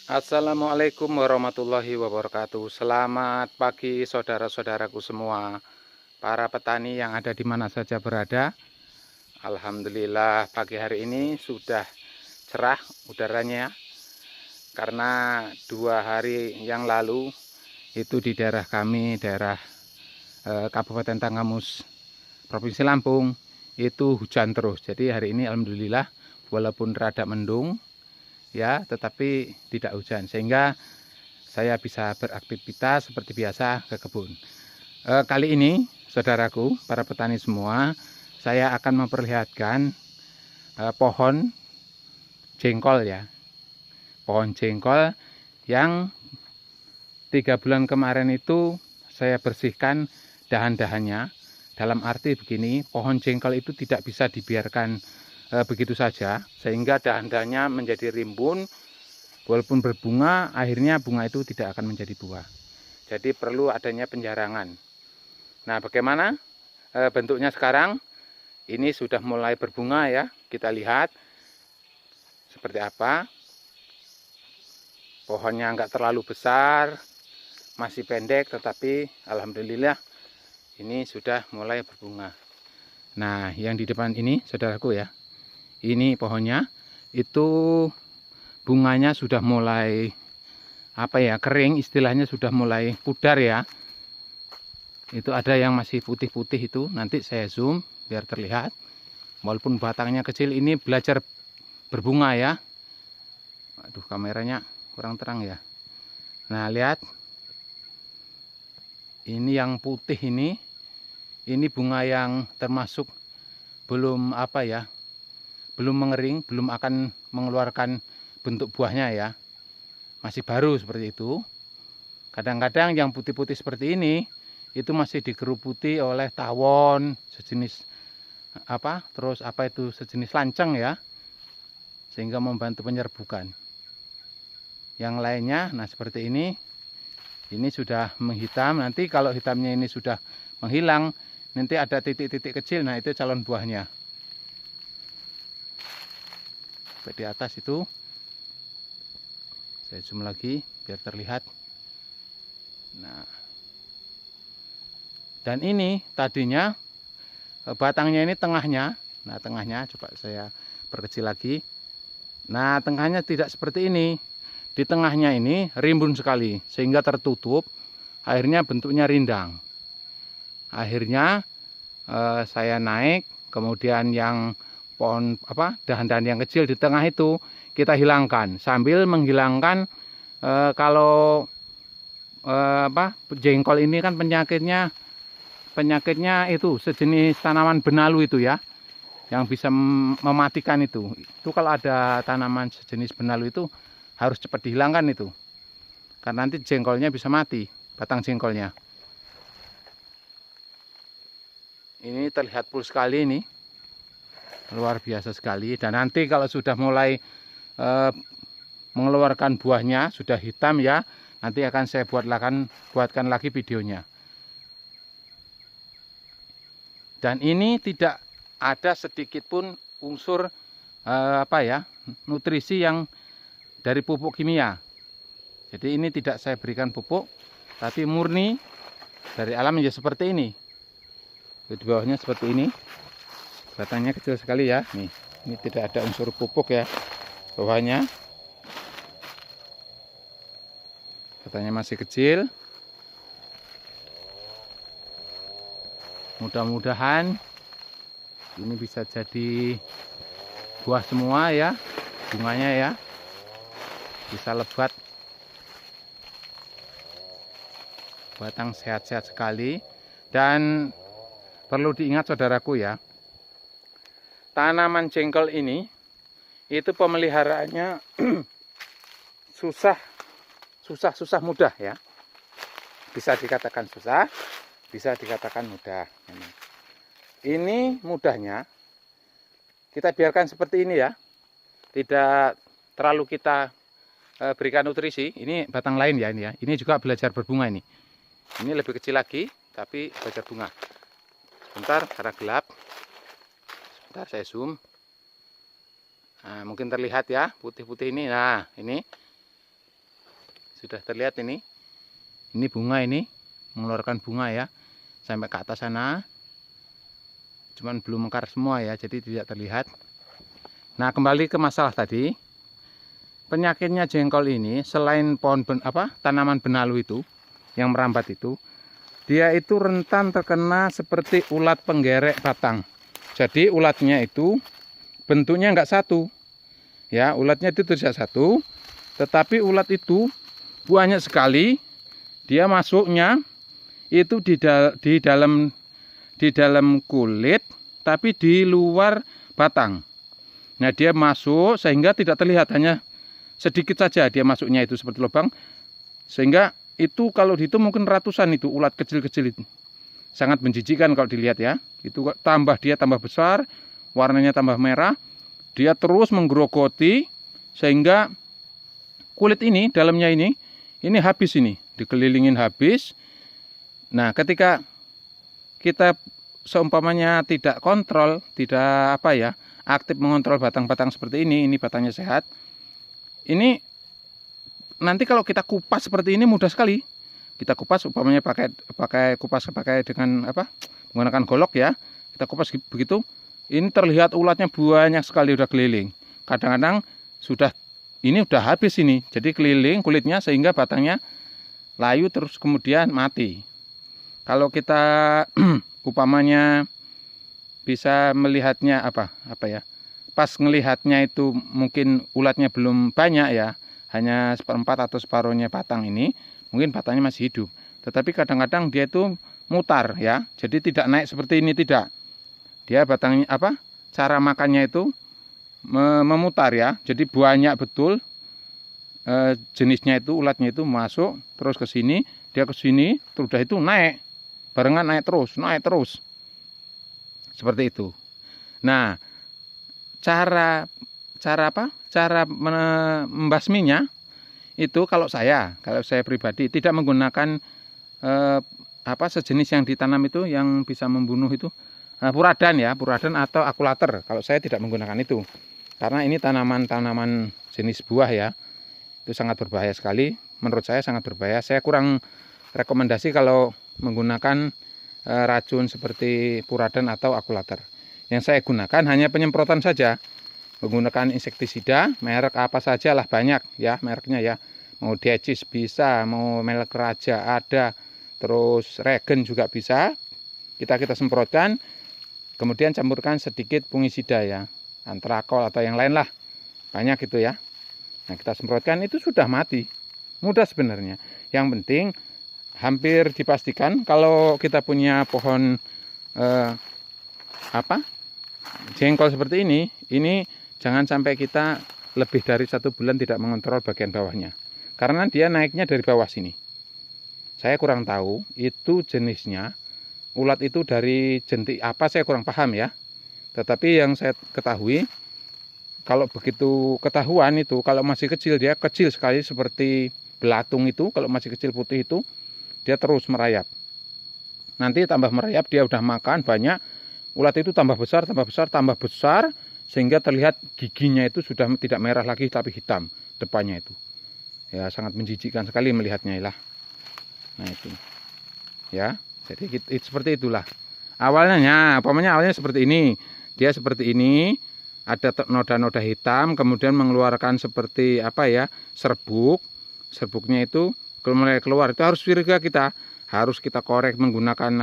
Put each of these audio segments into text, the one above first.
Assalamualaikum warahmatullahi wabarakatuh. Selamat pagi saudara-saudaraku semua, para petani yang ada di mana saja berada. Alhamdulillah pagi hari ini sudah cerah udaranya, karena 2 hari yang lalu itu di daerah kami, daerah Kabupaten Tanggamus, Provinsi Lampung, itu hujan terus. Jadi hari ini alhamdulillah walaupun rada mendung ya, tetapi tidak hujan, sehingga saya bisa beraktivitas seperti biasa ke kebun. Kali ini saudaraku, para petani semua, saya akan memperlihatkan pohon jengkol ya. Pohon jengkol yang 3 bulan kemarin itu saya bersihkan dahan-dahannya. Dalam arti begini, pohon jengkol itu tidak bisa dibiarkan begitu saja, sehingga dahan-dahannya menjadi rimbun. Walaupun berbunga, akhirnya bunga itu tidak akan menjadi buah. Jadi perlu adanya penjarangan. Nah, bagaimana bentuknya sekarang? Ini sudah mulai berbunga ya. Kita lihat seperti apa. Pohonnya enggak terlalu besar, masih pendek, tetapi alhamdulillah ini sudah mulai berbunga. Nah, yang di depan ini saudaraku ya, ini pohonnya itu bunganya sudah mulai kering, istilahnya sudah mulai pudar ya. Itu ada yang masih putih-putih, itu nanti saya zoom biar terlihat. Walaupun batangnya kecil, ini belajar berbunga ya. Aduh, kameranya kurang terang ya. Nah, lihat. Ini yang putih ini bunga yang termasuk belum belum mengering, belum akan mengeluarkan bentuk buahnya ya. Masih baru seperti itu. Kadang-kadang yang putih-putih seperti ini itu masih dikeruputi oleh tawon sejenis sejenis lanceng ya, sehingga membantu penyerbukan. Yang lainnya, nah seperti ini sudah menghitam. Nanti kalau hitamnya ini sudah menghilang, nanti ada titik-titik kecil, nah itu calon buahnya. Di atas itu saya zoom lagi biar terlihat. Nah, dan ini tadinya batangnya ini tengahnya. Nah, tengahnya coba saya perkecil lagi. Nah, tengahnya tidak seperti ini. Di tengahnya ini rimbun sekali, sehingga tertutup. Akhirnya bentuknya rindang. Akhirnya saya naik, kemudian yang pohon dahan-dahan yang kecil di tengah itu kita hilangkan, sambil menghilangkan kalau jengkol ini kan penyakitnya itu sejenis tanaman benalu itu ya, yang bisa mematikan itu. Itu kalau ada tanaman sejenis benalu itu harus cepat dihilangkan itu, karena nanti jengkolnya bisa mati, batang jengkolnya. Ini terlihat full sekali, ini luar biasa sekali. Dan nanti kalau sudah mulai mengeluarkan buahnya, sudah hitam ya, nanti akan saya buatkan lagi videonya. Dan ini tidak ada sedikit pun unsur nutrisi yang dari pupuk kimia. Jadi ini tidak saya berikan pupuk, tapi murni dari alam ya, seperti ini. Di bawahnya seperti ini. Batangnya kecil sekali ya. Nih, ini tidak ada unsur pupuk ya. Bawahnya batangnya masih kecil. Mudah-mudahan ini bisa jadi buah semua ya, bunganya ya, bisa lebat, batang sehat-sehat sekali. Dan perlu diingat saudaraku ya, tanaman jengkol ini itu pemeliharaannya susah mudah ya. Bisa dikatakan susah, bisa dikatakan mudah. Ini mudahnya kita biarkan seperti ini ya, tidak terlalu kita berikan nutrisi. Ini batang lain ya, ini ya. Ini juga belajar berbunga ini. Ini lebih kecil lagi, tapi belajar bunga. Sebentar, karena gelap. Sebentar saya zoom. Nah, mungkin terlihat ya putih-putih ini. Nah, ini Sudah terlihat ini bunga, ini mengeluarkan bunga ya, sampai ke atas sana. Cuman belum mekar semua ya, jadi tidak terlihat. Nah, kembali ke masalah tadi. Penyakitnya jengkol ini selain tanaman benalu itu yang merambat itu, dia itu rentan terkena seperti ulat penggerek batang. Jadi ulatnya itu bentuknya enggak satu. Ya, ulatnya itu tidak satu, tetapi ulat itu banyak sekali. Dia masuknya itu di dalam kulit, tapi di luar batang. Nah, dia masuk sehingga tidak terlihat, hanya sedikit saja dia masuknya itu seperti lubang. Sehingga itu kalau dihitung mungkin ratusan itu ulat kecil-kecil itu. Sangat menjijikkan kalau dilihat ya. Itu dia tambah besar, warnanya tambah merah. Dia terus menggerogoti sehingga kulit ini, dalamnya ini habis ini, dikelilingin habis. Nah, ketika kita seumpamanya tidak kontrol, tidak aktif mengontrol batang-batang seperti ini batangnya sehat. Ini nanti kalau kita kupas seperti ini mudah sekali. Kita kupas umpamanya pakai dengan menggunakan golok ya. Kita kupas begitu, ini terlihat ulatnya banyak sekali, udah keliling. Kadang-kadang sudah habis ini. Jadi keliling kulitnya sehingga batangnya layu terus kemudian mati. Kalau kita umpamanya bisa melihatnya pas ngelihatnya itu mungkin ulatnya belum banyak ya, hanya seperempat atau separuhnya batang ini, mungkin batangnya masih hidup. Tetapi kadang-kadang dia itu mutar ya, jadi tidak naik seperti ini, tidak. Dia batangnya cara makannya itu memutar ya, jadi banyak betul jenisnya itu, ulatnya itu masuk terus ke sini, dia ke sini, terus udah itu naik, barengan naik terus. Seperti itu. Nah, cara membasminya itu kalau saya pribadi tidak menggunakan sejenis yang ditanam itu yang bisa membunuh itu puradan atau akulater. Kalau saya tidak menggunakan itu. Karena ini tanaman jenis buah ya. Itu sangat berbahaya sekali. Menurut saya sangat berbahaya. Saya kurang rekomendasi kalau menggunakan racun seperti puradan atau akulater. Yang saya gunakan hanya penyemprotan saja, menggunakan insektisida merek apa saja lah, banyak ya mereknya ya, mau Decis bisa, mau merek Raja ada, terus Regen juga bisa. Kita semprotkan, kemudian campurkan sedikit fungisida ya, antrakol atau yang lain lah, banyak itu ya. Nah, kita semprotkan itu sudah mati, mudah sebenarnya. Yang penting hampir dipastikan kalau kita punya pohon jengkol seperti ini jangan sampai kita lebih dari 1 bulan tidak mengontrol bagian bawahnya, karena dia naiknya dari bawah sini. Saya kurang tahu itu jenisnya ulat itu dari jentik apa, saya kurang paham ya. Tetapi yang saya ketahui, kalau begitu ketahuan itu kalau masih kecil, dia kecil sekali seperti belatung itu, kalau masih kecil putih itu dia terus merayap. Nanti tambah merayap, dia udah makan banyak, ulat itu tambah besar, sehingga terlihat giginya itu sudah tidak merah lagi tapi hitam depannya itu. Ya, sangat menjijikkan sekali melihatnya lah. Nah itu. Ya, jadi seperti itulah. Awalnya seperti ini. Dia seperti ini, ada noda-noda hitam, kemudian mengeluarkan seperti serbuk. Serbuknya itu mulai keluar, itu harus curiga, kita harus kita korek menggunakan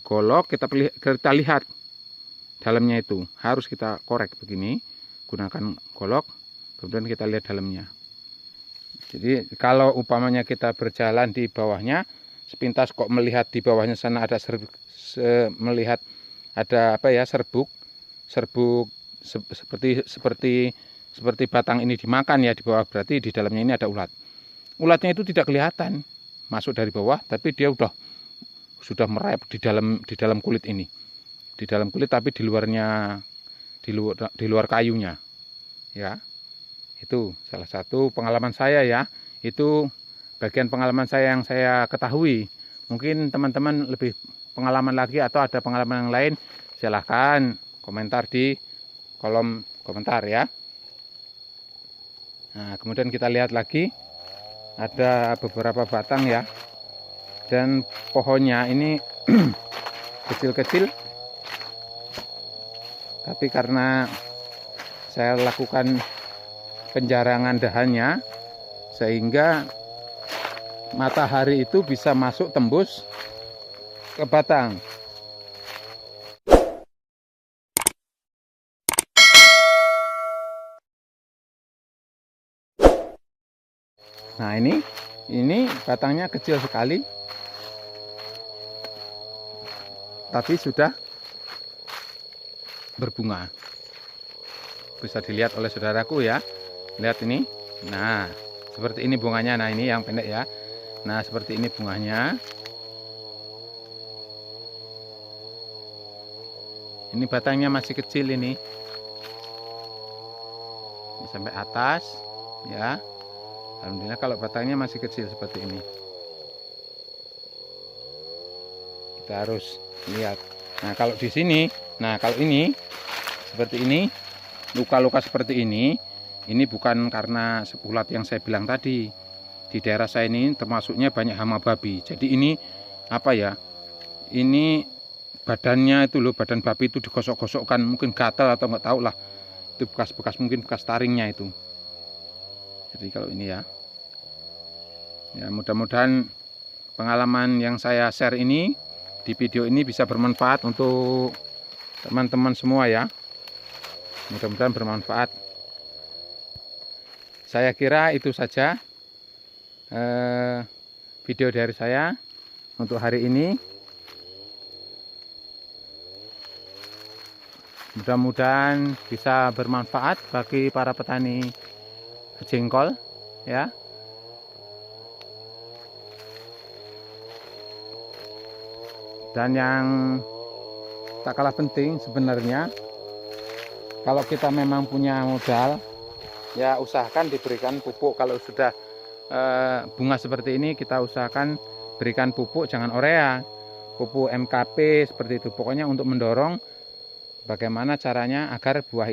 golok, kita lihat dalamnya itu, harus kita korek begini, gunakan golok, kemudian kita lihat dalamnya. Jadi kalau umpamanya kita berjalan di bawahnya, sepintas kok melihat di bawahnya sana ada melihat ada serbuk seperti batang ini dimakan ya di bawah, berarti di dalamnya ini ada ulat. Ulatnya itu tidak kelihatan masuk dari bawah, tapi dia sudah merayap di dalam kulit ini, di dalam kulit, tapi di luarnya, di luar kayunya ya. Itu salah satu pengalaman saya ya, itu bagian pengalaman saya yang saya ketahui. Mungkin teman-teman lebih pengalaman lagi atau ada pengalaman yang lain, silahkan komentar di kolom komentar ya. Nah, kemudian kita lihat lagi ada beberapa batang ya, dan pohonnya ini kecil-kecil, tapi karena saya lakukan penjarangan dahannya sehingga matahari itu bisa masuk tembus ke batang. Nah, ini batangnya kecil sekali, tapi sudah berbunga. Bisa dilihat oleh saudaraku ya. Lihat ini. Nah, seperti ini bunganya. Nah, ini yang pendek ya. Nah, seperti ini bunganya. Ini batangnya masih kecil ini sampai atas ya. Alhamdulillah kalau batangnya masih kecil seperti ini. Kita harus lihat. Nah, kalau di sini, nah kalau ini seperti ini, luka-luka seperti ini bukan karena sepulat yang saya bilang tadi. Di daerah saya ini termasuknya banyak hama babi. Jadi ini apa ya? Ini badannya itu loh, badan babi itu digosok-gosokkan, mungkin gatal atau nggak tahu lah. Itu bekas-bekas, mungkin bekas taringnya itu. Jadi kalau ini ya, mudah-mudahan pengalaman yang saya share ini di video ini bisa bermanfaat untuk teman-teman semua ya. Mudah-mudahan bermanfaat. Saya kira itu saja video dari saya untuk hari ini. Mudah-mudahan bisa bermanfaat bagi para petani jengkol ya. Dan yang tak kalah penting sebenarnya, kalau kita memang punya modal ya, usahakan diberikan pupuk. Kalau sudah bunga seperti ini, kita usahakan berikan pupuk, jangan urea, pupuk MKP seperti itu. Pokoknya untuk mendorong bagaimana caranya agar bunga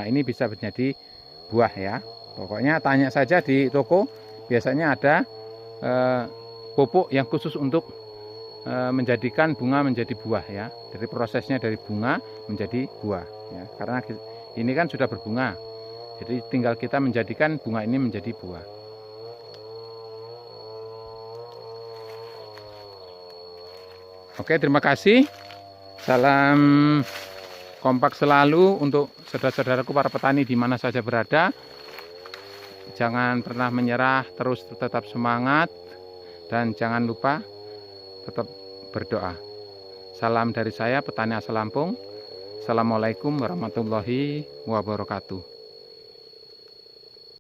ini bisa menjadi buah ya. Pokoknya tanya saja di toko, biasanya ada pupuk yang khusus untuk menjadikan bunga menjadi buah ya. Dari prosesnya dari bunga menjadi buah ya. Karena ini kan sudah berbunga, jadi tinggal kita menjadikan bunga ini menjadi buah. Oke, terima kasih. Salam kompak selalu untuk saudara-saudaraku para petani di mana saja berada. Jangan pernah menyerah, terus tetap semangat, dan jangan lupa tetap berdoa. Salam dari saya, petani asal Lampung. Assalamualaikum warahmatullahi wabarakatuh.